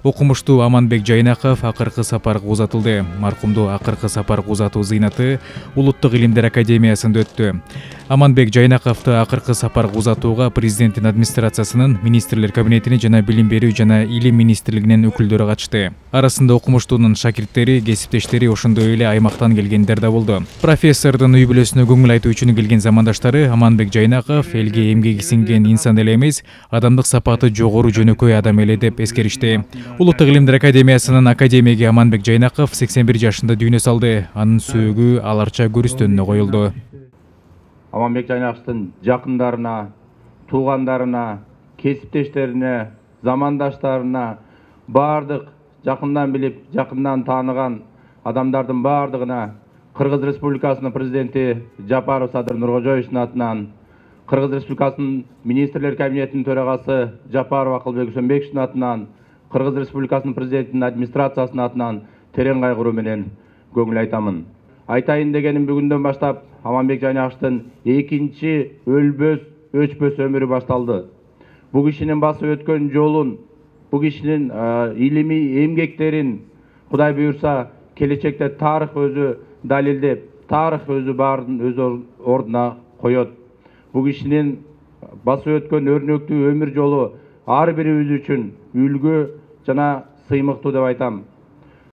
Окумуштуу Аманбек Жайнаков акыркы сапарга узатылды. Маркумду акыркы сапарга узатуу зыйнаты Улуттук илимдер академиясында өттү. Аманбек Жайнаковду акыркы сапарга узатууга президенттин администрациясынын, министрлер кабинетини жана билим берүү жана илим министрлигинин өкүлдөрү катышты. Арасында окумуштуунун шакирттери, кесиптештери, ошондой эле аймактан келгендер да болду. Профессордун үй бүлөсүнө көңүл айтуу үчүн келген замандаштары Аманбек Жайнаков элге эмгеги сиңген инсан эле эмес, адамдык сапаты жогору жөнөкөй адам эле деп эскеришти. Улуттук илимдер академиясынын академиги Аманбек Жайнаков 81 жашында дүйнө салды. Анын сөөгү аларча көрүстөнүнө коюлду. Аманбек Жайнаковдун жакындарына, туугандарына, кесиптештерине, замандаштарына, бардык жакындан билип, жакындан тааныган адамдардын бардыгына Кыргыз Республикасынын президенти Жапаров Садыр Нуркожоевичтин атынан, Кыргыз Республикасынын министрлер кабинетинин төрагасы Жапаров Акылбек Үсөнбековичтин атынан, Кыргыз Республикасынын президентинин администрациясынын атынан терең кайгыруу менен көңүл айтамын. Айтайын дегеним бүгүндөн баштап Аманбек Жайнаковдун экинчи өлбөс, өчпөс өмүрү башталды. Бул кишинин басып өткөн жолун, бул кишинин илимий эмгектерин Кудай буйрса келечекте тарых өзү далилдеп, тарых өзү баарын өз ордуна коет. Бул кишинин басып өткөн өрнөктүү өмүр жолу ар бирибиз үчүн үлгү жана сыймыктуу деп айтам.